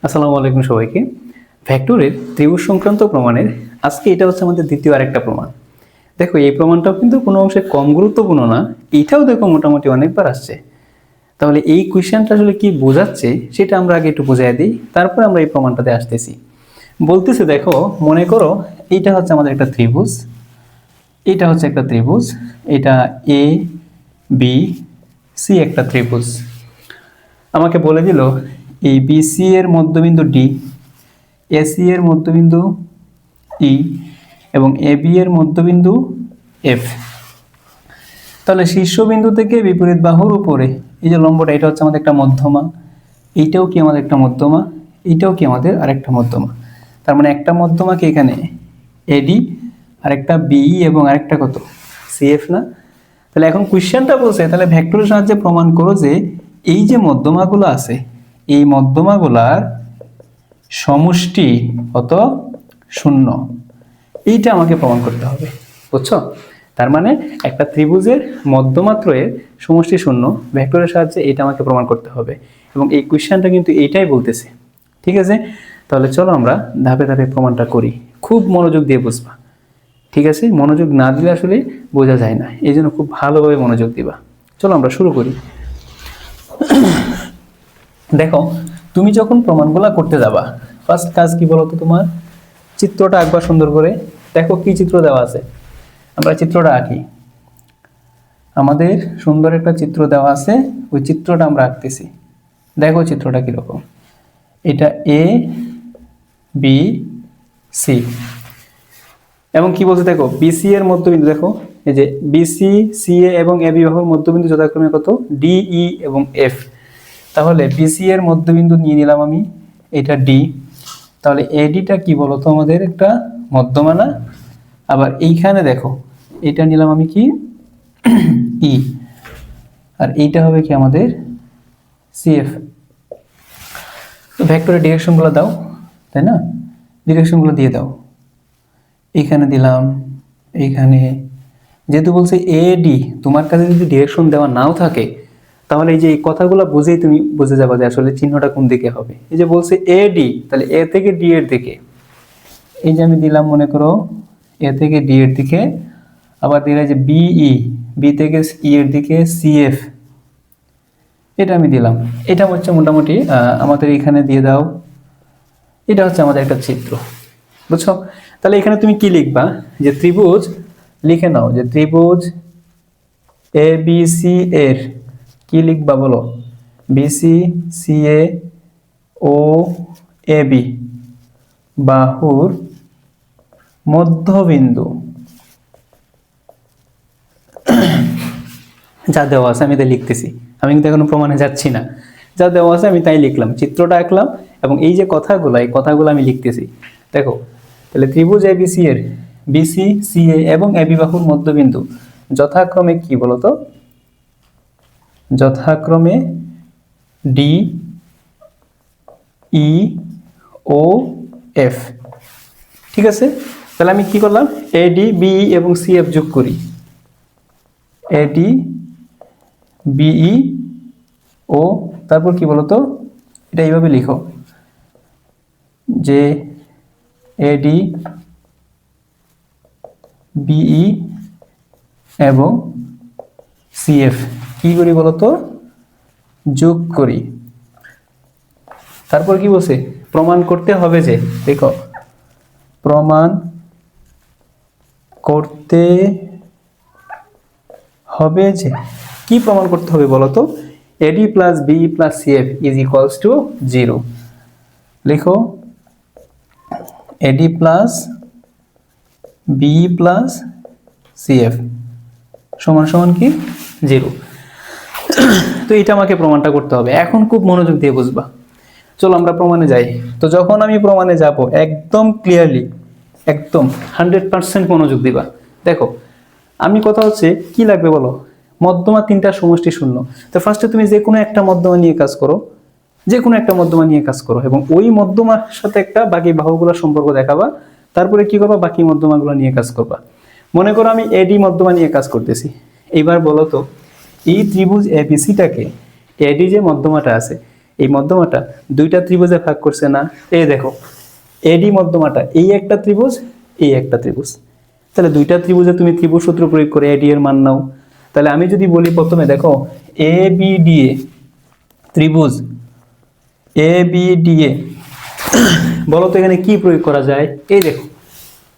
আসসালামু আলাইকুম সবাইকে। ভেক্টরের ত্রিভুজ সংক্রান্ত প্রমাণের আজকে এটা হচ্ছে আমাদের দ্বিতীয় আরেকটা প্রমাণ। দেখো এই প্রমাণটাও কিন্তু কোনো অংশে কম গুরুত্বপূর্ণ না, এটাও দেখো মোটামুটি অনেকবার আসছে। তাহলে এই কোয়েশ্চেনটা আসলে কি বোঝাচ্ছে সেটা আমরা আগে একটু বুঝাই দিই, তারপর আমরা এই প্রমাণটাতে আসতেছি। বলতেছে দেখো, মনে করো এইটা হচ্ছে আমাদের একটা ত্রিভুজ, এটা হচ্ছে একটা ত্রিভুজ, এটা এ বি সি একটা ত্রিভুজ। আমাকে বলে দিল এই বিসি এর মধ্যবিন্দু ডি, এসি এর মধ্যবিন্দু ই এবং এবি এর মধ্যবিন্দু এফ। তাহলে শীর্ষবিন্দু থেকে বিপরীত বাহুর উপরে এই যে লম্বটা, এটা হচ্ছে আমাদের একটা মধ্যমা, এইটাও কি আমাদের একটা মধ্যমা, এইটাও কি আমাদের আরেকটা মধ্যমা। তার মানে একটা মধ্যমাকে এখানে এডি, আরেকটা বিই এবং আরেকটা কত সিএফ না। তাহলে এখন কোয়েশ্চেনটা বলছে তাহলে ভেক্টরের সাহায্যে প্রমাণ করো যে এই যে মধ্যমাগুলো আছে এই মধ্যমাগুলার সমষ্টি কত, শূন্য। এইটা আমাকে প্রমাণ করতে হবে, বুঝছো? তার মানে একটা ত্রিভুজের মধ্যমাত্রয়ের সমষ্টি শূন্য, ভেক্টরের সাহায্যে এটা আমাকে প্রমাণ করতে হবে এবং এই কোয়েশ্চেনটা কিন্তু এইটাই বলতেছে। ঠিক আছে, তাহলে চলো আমরা ধাপে ধাপে প্রমাণটা করি, খুব মনোযোগ দিয়ে বুঝবা। ঠিক আছে, মনোযোগ না দিলে আসলে বোঝা যায় না, এই জন্য খুব ভালোভাবে মনোযোগ দিবা। চলো আমরা শুরু করি। দেখো, তুমি যখন প্রমাণগুলো করতে যাবা ফার্স্ট কাজ কি বলতো, তোমার চিত্রটা আঁকবা সুন্দর করে। দেখো কি চিত্র দেওয়া আছে, আমরা চিত্রটা আঁকি। আমাদের সুন্দর একটা চিত্র দেওয়া আছে, ওই চিত্রটা আমরা আঁকতেছি। দেখো চিত্রটা কিরকম, এটা এ বি সি এবং কি বলছে দেখো বিসি এর মধ্যবিন্দু, দেখো এই যে বিসি সিএ এবং এবি বাহুর মধ্যবিন্দু যথাক্রমে কত ডিই এবং এফ। তাহলে বিসি এর মধ্যবিন্দু নিয়ে নিলাম আমি, এটা ডি। তাহলে এডিটা কি বলতো আমাদের একটা মধ্যমা না। আবার এইখানে দেখো এটা নিলাম আমি কি ই, আর এইটা হবে কি আমাদের সিএফ। তো ভেক্টরের ডিরেকশনগুলো দাও, তাই না? ডিরেকশনগুলো দিয়ে দাও, এইখানে দিলাম, এইখানে। যেহেতু বলছে এ ডি, তোমার কাছে যদি ডিরেকশন দেওয়া নাও থাকে তাহলে এই যে এই কথাগুলো বুঝেই তুমি বুঝে যাবা যে আসলে চিহ্নটা কোন দিকে হবে। এই যে বলছে এ ডি, তাহলে এ থেকে ডি এর দিকে। এই যে আমি দিলাম মনে করো এ থেকে ডি এর দিকে, আবার দিলে যে বিই, বি থেকে ই এর দিকে সিএফ, এটা আমি দিলাম। এটা হচ্ছে মোটামুটি আমাদের এখানে দিয়ে দাও। এটা হচ্ছে আমাদের একটা চিত্র, বুঝছো? তাহলে এখানে তুমি কি লিখবা, যে ত্রিভুজ লিখে নাও, যে ত্রিভুজ এ বি সি এর কি লিখবা বলো, BC CA O A B বাহুর মধ্যবিন্দু যা দেওয়া আছে আমি তাই লিখতেছি, আমি কিন্তু এখনো প্রমাণে যাচ্ছি না। যা দেওয়া আছে আমি তাই লিখলাম, চিত্রটা আঁকলাম এবং এই যে কথাগুলো, এই কথাগুলো আমি লিখতেছি। দেখো তাহলে ত্রিভুজ এবিসি এর বিসি সিএ এবং এবি বাহুর মধ্যবিন্দু যথাক্রমে কি বলতো, যথাক্রমে ডি ই ও এফ। ঠিক আছে, তাহলে আমি কি করলাম, এডি বিই এবং সিএফ যোগ করি, এডি বিই ও তারপর কি বলতো, এটা এইভাবে লিখো যে এডি বিই এবং সিএফ কি করি বলতো, যোগ করি। তারপর কি বলছে, প্রমাণ করতে হবে যে, দেখো প্রমাণ করতে হবে যে, কি প্রমাণ করতে হবে বলতো, AD plus B plus CF is equals to 0। লিখো AD plus B plus CF সমান সমান কি 0। তো এটা আমাকে প্রমাণটা করতে হবে, এখন খুব মনোযোগ দিয়ে বুঝবা। চলো আমরা প্রমাণে যাই। তো যখন আমি প্রমাণে যাব একদম ক্লিয়ারলি, একদম 100% মনোযোগ দিবা। দেখো আমি কথা হচ্ছে কি লাগবে বলো, মধ্যমা তিনটা সমষ্টি শূন্য। তো ফার্স্টে তুমি যে কোনো একটা মধ্যমা নিয়ে কাজ করো, যে কোনো একটা মধ্যমা নিয়ে কাজ করো এবং ওই মধ্যমার সাথে একটা বাকি বাহুগুলোর সম্পর্ক দেখাবা। তারপরে কি করবা, বাকি মধ্যমাগুলো নিয়ে কাজ করবা। মনে করো আমি এডি মধ্যমা নিয়ে কাজ করতেছি। এইবার বলো তো এই ত্রিভুজ এবিসিটাকে এডি যে মধ্যমাটা আছে এই মধ্যমাটা দুইটা ত্রিভুজে ভাগ করছে না, এই দেখো এডি মধ্যমাটা এই একটা ত্রিভুজ, এই একটা ত্রিভুজ, তাহলে দুইটা ত্রিভুজে তুমি ত্রিভুজ সূত্র প্রয়োগ করে এডি এর মান নাও। তাহলে আমি যদি বলি প্রথমে দেখো এ বি ডি এ ত্রিভুজ এ বি ডি এ, বলো তো এখানে কি প্রয়োগ করা যায়? এই দেখো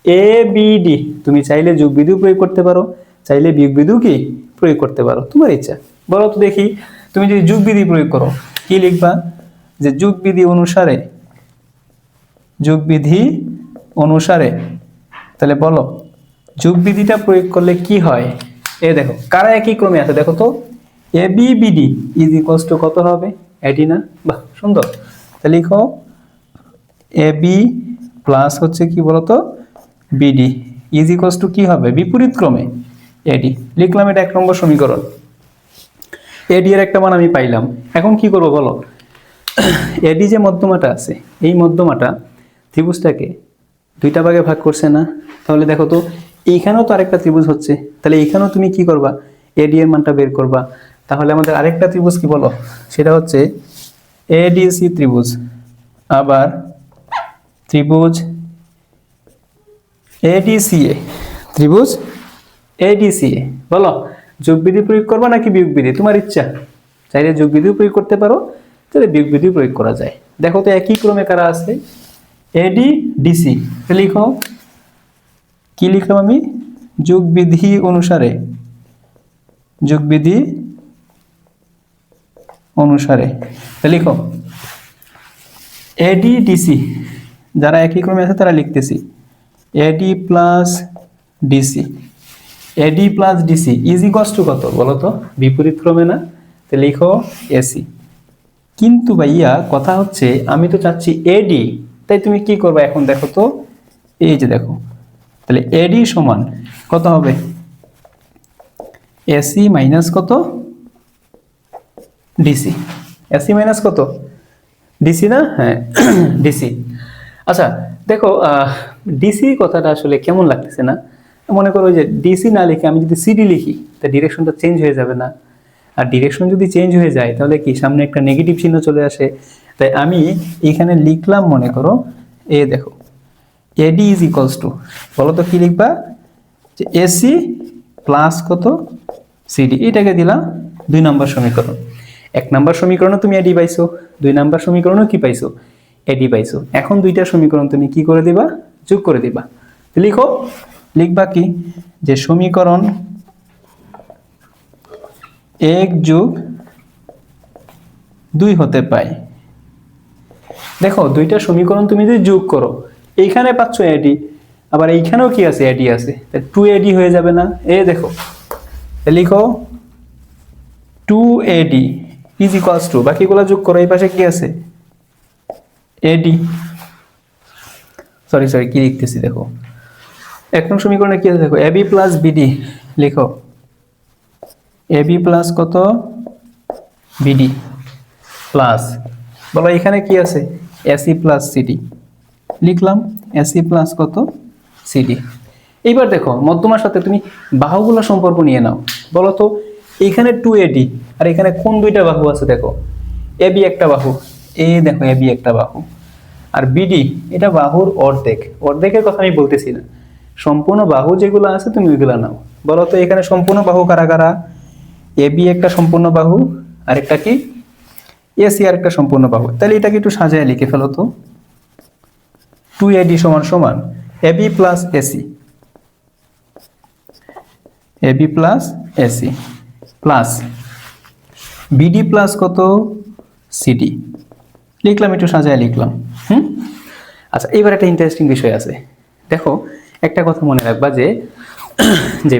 এ বি ডি, তুমি চাইলে যোগ বিধিও প্রয়োগ করতে পারো, চাইলে বিয়োগ বিধিও কি প্রয়োগ করতে পারো, তোমার ইচ্ছা। বলো তো দেখি, তুমি যদি যোগ বিধি প্রয়োগ করো কি লিখবা? যে যোগ বিধি অনুসারে, যোগ বিধি অনুসারে, তাহলে বলো যোগ বিধিটা প্রয়োগ করলে কি হয়? এ দেখো কারা একই ক্রমে আছে দেখো তো, A B BD is equals to কত হবে? এডি না? বাহ সুন্দর। তাহলে লিখো এ বি প্লাস হচ্ছে কি বলতো বিডি ইজ ইকুয়ালস টু কি হবে? বিপরীত ক্রমে এডি। লিখলাম, এটা 1 নম্বর সমীকরণ। এডি এর একটা মান আমি পাইলাম। এখন কি করব বলো? এডি যে মধ্যমাটা আছে, এই মধ্যমাটা ত্রিভুজটাকে দুইটা ভাগে ভাগ করছে না? তাহলে দেখো তো এইখানেও তো আরেকটা ত্রিভুজ হচ্ছে, তাহলে এইখানেও তুমি কি করবা? এডি এর মানটা বের করবা। তাহলে আমাদের আরেকটা ত্রিভুজ কি বলো? সেটা হচ্ছে এডিসি ত্রিভুজ, আবার ত্রিভুজ এডিসিএ, ত্রিভুজ এডিসিএ। বলো যোগ বিধি প্রয়োগ করবা নাকি বিয়োগ বিধি? তোমার ইচ্ছা, চাইলে যোগ বিধিও প্রয়োগ করতে পারো, তাহলে বিয়োগ বিধিও প্রয়োগ করা যায়। দেখো তো একই ক্রমে কারা আছে? এডি ডিসি। লিখো কি লিখলাম আমি? যোগ বিধি অনুসারে, যোগ বিধি অনুসারে লিখো এডি ডিসি, যারা একই ক্রমে আছে তারা লিখতেছি এডি plus DC, eddy plus DC is equals to কত বলো তো? বিপরীত ক্রমে না? তো লিখো এসি। কিন্তু ভাইয়া কথা হচ্ছে আমি তো চাচ্ছি এডি, তাই তুমি কি করবে এখন দেখো তো, এই যে দেখো, তাহলে এডি সমান কত হবে? এসি মাইনাস কত? ডিসি। এসি মাইনাস কত? ডিসি না? হ্যাঁ ডিসি। আচ্ছা দেখো ডিসি কথাটা আসলে কেমন লাগতেছে না? মনে করো যে ডিসি না লিখে আমি যদি সিডি লিখি, তা ডিরেকশনটা চেঞ্জ হয়ে যাবে না? আর ডিরেকশন যদি চেঞ্জ হয়ে যায় তাহলে কি সামনে একটা নেগেটিভ চিহ্ন চলে আসে। তাই আমি এখানে লিখলাম, মনে করো এ দেখো এডি ইজ ইকুয়ালস টু, বলো তো কি লিখবা? যে এসি প্লাস কত? সিডি। এটাকে দিলাম 2 নম্বর সমীকরণ। 1 নম্বর সমীকরণও তুমি এডি পাইছো, 2 নম্বর সমীকরণও কি পাইছো? এডি পাইছো। এখন দুইটা সমীকরণ তুমি কি করে দিবা? যোগ করে দিবা। লিখো, লিখবা কি? যে সমীকরণ 1 যোগ 2 হতে পায়। দেখো দুইটা সমীকরণ তুমি যদি যোগ করো, এইখানে পাচ্ছ এডি, আবার এইখানেও কি আছে? এডি আছে, 2 এডি হয়ে যাবে না? এই দেখো লিখো 2 এডি ইজ ইকুয়ালস টু, বাকিগুলো যোগ করো, এই পাশে কি আছে? এডি। সরি কি লিখতেছি দেখো, 1 নং সমীকরণে কি আছে দেখো? AB plus BD. লিখো এবি প্লাস কত? বিডি প্লাস, বলো এখানে কি আছে? AC plus CD. লিখলাম এসি প্লাস কত? সিডি। এইবার দেখো মধ্যমার সাথে তুমি বাহুগুলো সম্পর্ক নিয়ে নাও। বলো তো এখানে 2 এডি, আর এখানে কোন দুইটা বাহু আছে দেখো? এবি একটা বাহু, এই দেখো এবি একটা বাহু, আর বিডি এটা বাহুর অর্ধেক। অর্ধেকের কথা আমি বলতেছি না, সম্পূর্ণ বাহু যেগুলো আছে তুমি ওইগুলো নাও। বলো তো এখানে সম্পূর্ণ বাহু কারা কারা? এবি একটা সম্পূর্ণ বাহু, আর একটা কি? এসি আর একটা সম্পূর্ণ বাহু। তাহলে এটাকে একটু সাজায় লিখে ফেলো তো, 2 এডি সমান সমান AB plus AC, AB plus AC plus BD plus কত? সিডি। লিখলাম, একটু সাজায় লিখলাম। আচ্ছা এবার একটা ইন্টারেস্টিং বিষয় আছে। দেখো একটা কথা মনে রাখবা যে যে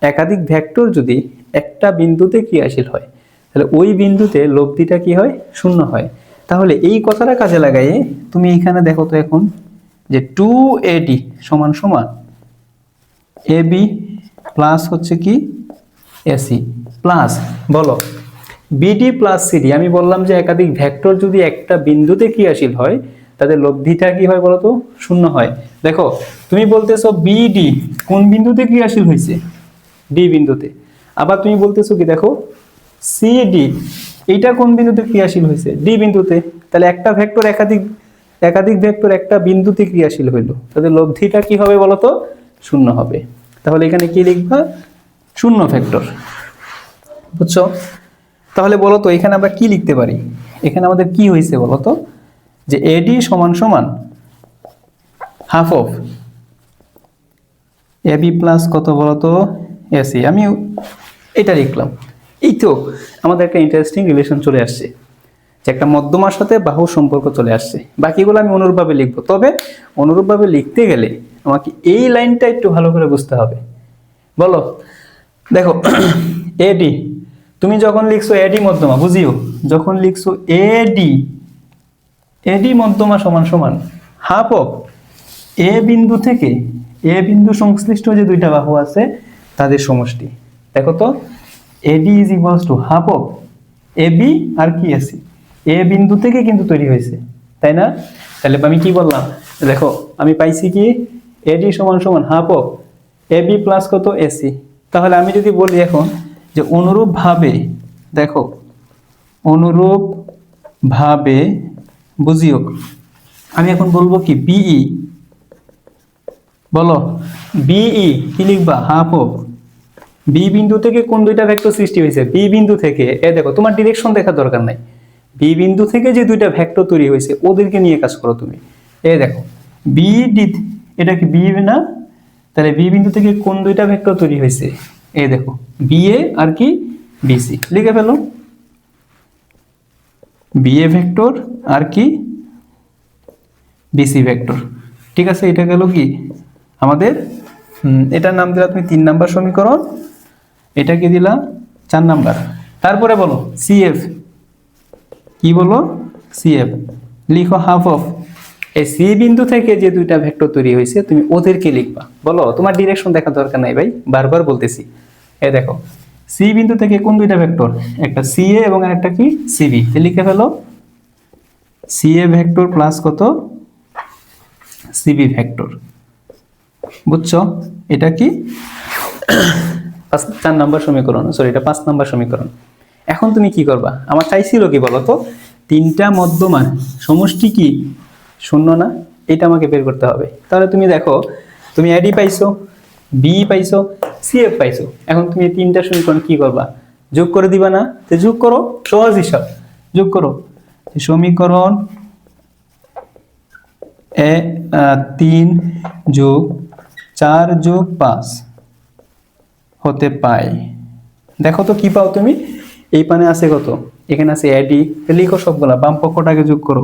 একাধিক ভেক্টর যদি একটা বিন্দুতে ক্রিয়াশীল হয়, তাহলে ওই বিন্দুতে লব্ধিটা কি হয়? শূন্য হয়। তাহলে এই কথাটা কাজে লাগাইয়ে তুমি এখানে দেখো তো এখন যে 2 এডি সমান সমান এবি প্লাস হচ্ছে কি? এসি প্লাস, বলো বিডি প্লাস সিডি। আমি বললাম যে একাধিক ভেক্টর যদি একটা বিন্দুতে ক্রিয়াশীল হয়, তাদের লব্ধিটা কি হয় বলতো? শূন্য হয়। দেখো তুমি বলতেছো বিডি কোন বিন্দুতে ক্রিয়াশীল হয়েছে? ডি বিন্দুতে। আবার তুমি বলতেছো কি দেখো সিডি এইটা কোন বিন্দুতে ক্রিয়াশীল হয়েছে? ডি বিন্দুতে। তাহলে একটা ভেক্টর একাধিক ভেক্টর একটা বিন্দুতে ক্রিয়াশীল হইলো, তাদের লব্ধিটা কি হবে বলতো? শূন্য হবে। তাহলে এখানে কি লিখবা? শূন্য ভেক্টর। বুঝছো? তাহলে বলো তো এখানে আমরা কি লিখতে পারি? এখানে আমাদের কি হয়েছে বলো তো? যে এডি সমান সমান হাফ অফ এবি প্লাস কত বলো তো? এসি। আমি এটা লিখলাম। এই তো আমাদের একটা ইন্টারেস্টিং রিলেশন চলে আসছে, যে একটা মধ্যমার সাথে বাহুর সম্পর্ক চলে আসছে। বাকিগুলো আমি অনুরূপভাবে লিখবো, তবে অনুরূপভাবে লিখতে গেলে আমাকে এই লাইনটা একটু ভালো করে বুঝতে হবে। বলো, দেখো এডি, তুমি যখন লিখছো এডি মধ্যমা, বুঝিও যখন লিখছো এডি মধ্যমা সমান সমান হাফ অফ এ বিন্দু থেকে এ বিন্দু সংশ্লিষ্ট যে দুইটা বাহু আছে তাদের সমষ্টি। দেখো তো, AD is equals to half of AB আর কি এসি, এ বিন্দু থেকে কিন্তু তৈরি হয়েছে, তাই না? তাহলে আমি কি বললাম? দেখো আমি পাইছি কি এডি সমান সমান হাফ অফ এবি প্লাস কত? এসি। তাহলে আমি যদি বলি এখন যে অনুরূপ ভাবে, দেখো অনুরূপ ভাবে বুঝিও, আমি এখন বলবো কি বিই, বলো বিই কি লিখবা? হাফ অফ বি বিন্দু থেকে কোন দুইটা ভেক্টর সৃষ্টি হয়েছে? বি বিন্দু থেকে। এ দেখো তোমার ডিরেকশন দেখার দরকার নাই, বি বিন্দু থেকে যে দুইটা ভেক্টর তৈরি হয়েছে ওদেরকে নিয়ে কাজ করো তুমি। এ দেখো বি ডি, এটা কি বি না? তাহলে বি বিন্দু থেকে কোন দুইটা ভেক্টর তৈরি হয়েছে? এই দেখো বিএ আর কি বিসি, লিখে ফেলো বিএ ভেক্টর আর কি বিসি ভেক্টর। ঠিক আছে, এটা গেল কি আমাদের, এটার নাম দিলা তুমি 3 নাম্বার সমীকরণ, এটা কি দিলা 4 নাম্বার। তারপরে বলো সিএফ, কি বলো? সিএফ লিখো হাফ অফ এই সি বিন্দু থেকে যে দুইটা ভেক্টর তৈরি হয়েছে তুমি ওদেরকে লিখবা। বলো, তোমার ডিরেকশন দেখার দরকার নাই ভাই, বারবার বলতেছি। এই দেখো সি বিন্দু থেকে কোন দুইটা ভেক্টর? একটা সিএ এবং আরেকটা কি সিবি। লিখে ফেলো সিএ ভেক্টর প্লাস কত? CB vector. বুঝছো? এটা কি 4 নাম্বার সমীকরণ, সরি এটা 5 নাম্বার সমীকরণ। এখন তুমি কি করবা? আমার চাইছিল কি বলতো, তিনটা মধ্যমার সমষ্টি কি শূন্য না? এটা আমাকে বের করতে হবে। তাহলে তুমি দেখো, তুমি এডি পাইছো, বি পাইছো, সিএফ পাইছো। এখন তুমি এই তিনটা সমীকরণ কি করবা? যোগ করে দিবা না? তো যোগ করো, সহজ হিসাব, যোগ করো। সমীকরণ 3 যোগ 4 যোগ 5 হতে পাই। দেখো তো কি পাও তুমি? এই পানে আছে কত? এখানে আছে এডি, লিখো সবগুলা, বাম পক্ষটাকে যোগ করো।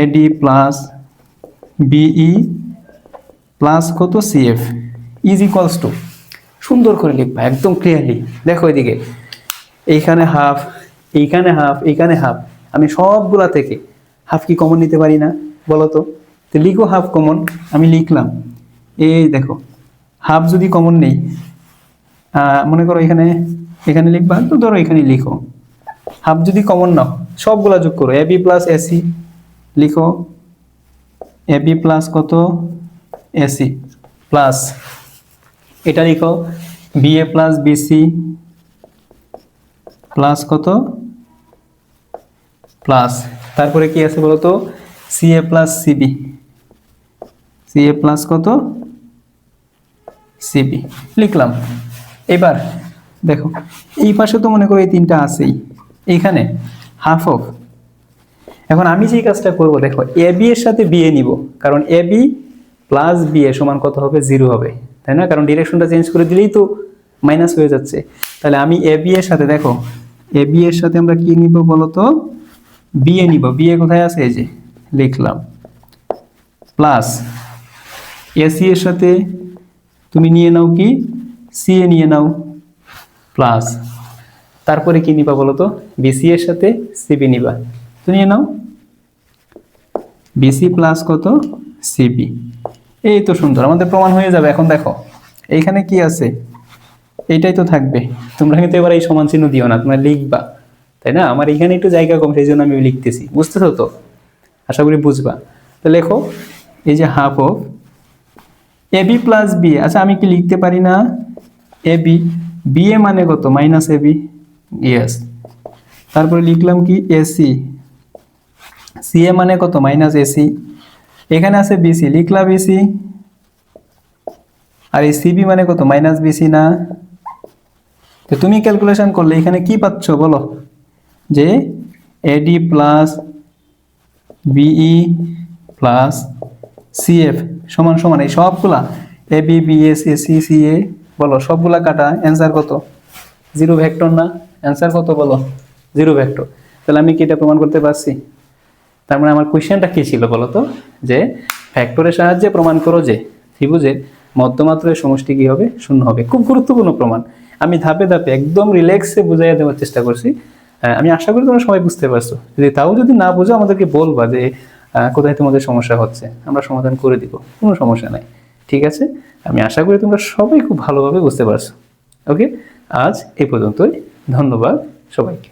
এডি প্লাস বিই প্লাস কত? সিএফ ইজ ইকুয়ালস টু, সুন্দর করে লিখবা একদম ক্লিয়ারলি। দেখো এদিকে এইখানে হাফ, এইখানে হাফ, এইখানে হাফ, আমি সবগুলা থেকে হাফ কি কমন নিতে পারি না? বলো তো। তো লিখো হাফ কমন, আমি লিখলাম। এই দেখো হাফ যদি কমন নেই, মনে করো এখানে এখানে লিখবা, তো ধরো এখানে লিখো হাফ যদি কমন নাও, সবগুলা যোগ করো। এবি প্লাস এসি লিখো, এবি প্লাস কত? এসি প্লাস এটা লিখো বিএ প্লাস বিসি প্লাস কত? প্লাস তারপরে কি আছে বলতো? CA plus CB, CA plus কত? সিবি লিখলাম। এবার দেখো এই পাশে তো মনে করো এই তিনটা আছেই, এইখানে হাফ অফ। এখন আমি যে কাজটা করব, দেখো এ বি এর সাথে বিএ নিব, কারণ এ বি প্লাস বিএ সমান কত হবে? 0 হবে, তাই না? কারণ ডিরেকশনটা চেঞ্জ করে দিলেই তো মাইনাস হয়ে যাচ্ছে। তাহলে আমি এ বি এর সাথে, দেখো এ বি এর সাথে আমরা কি নিব বলতো? বিএ নিব। বিএ কোথায় আছে? এই যে লিখলাম। প্লাস এসি এর সাথে তুমি নিয়ে নাও কি? সিএ নিয়ে নাও, প্লাস তারপরে কি নিবা বলতো? বিসি এর সাথে সিবি নিবা, তো নিয়ে নাও বিসি প্লাস কত? সিবি। এই তো সুন্দর, আমাদের প্রমাণ হয়ে যাবে। এখন দেখো এইখানে কি আছে? এইটাই তো থাকবে। তোমরা কিন্তু এবার এই সমান চিহ্ন দিও না, তোমরা লিখবা, তাই না? আমার এখানে একটু জায়গা কম, সেই জন্য আমি লিখতেছি। বুঝতেছো তো? আশা করি বুঝবা। তো লেখো এই যে half of AB plus B. আচ্ছা আমি কি লিখতে পারি না? এবি, বিএ মানে কত? Minus AB, yes. তারপরে লিখলাম কি এসি, সিএ মানে কত মাইনাস এসি, এখানে আছে বিসি, লিখলাম বিসি, আর এই সিবি মানে কত মাইনাস বিসি না। তো তুমি ক্যালকুলেশন করলে এখানে কি পাচ্ছ বলো, যে AD plus BE plus CF সমান সমান এই সবগুলা A B B S A C C A বলো সবগুলা কাটা, অ্যান্সার কত জিরো ভেক্টর না, অ্যান্সার কত বলো জিরো ভেক্টর। তাহলে আমি কি এটা প্রমাণ করতে পারছি? তার মানে আমার কোয়েশ্চেনটা কি ছিল বলো তো, যে ভেক্টরের সাহায্যে প্রমাণ করো যে ত্রিভুজের মধ্যমাত্রের সমষ্টি কি হবে শূন্য হবে। খুব গুরুত্বপূর্ণ প্রমাণ, আমি ধাপে ধাপে একদম রিল্যাক্সে বুঝাইয়া দেওয়ার চেষ্টা করছি। আমি আশা করি তোমরা সবাই বুঝতে পারছো, যদি না বুঝো আমাদেরকে বলবা যে কোথায় তোমাদের সমস্যা হচ্ছে, আমরা সমাধান করে দিব, কোনো সমস্যা নাই। ঠিক আছে, আমি আশা করি তোমরা সবাই খুব ভালোভাবে বুঝতে পারছো। ওকে, আজ এই পর্যন্তই, ধন্যবাদ সবাইকে।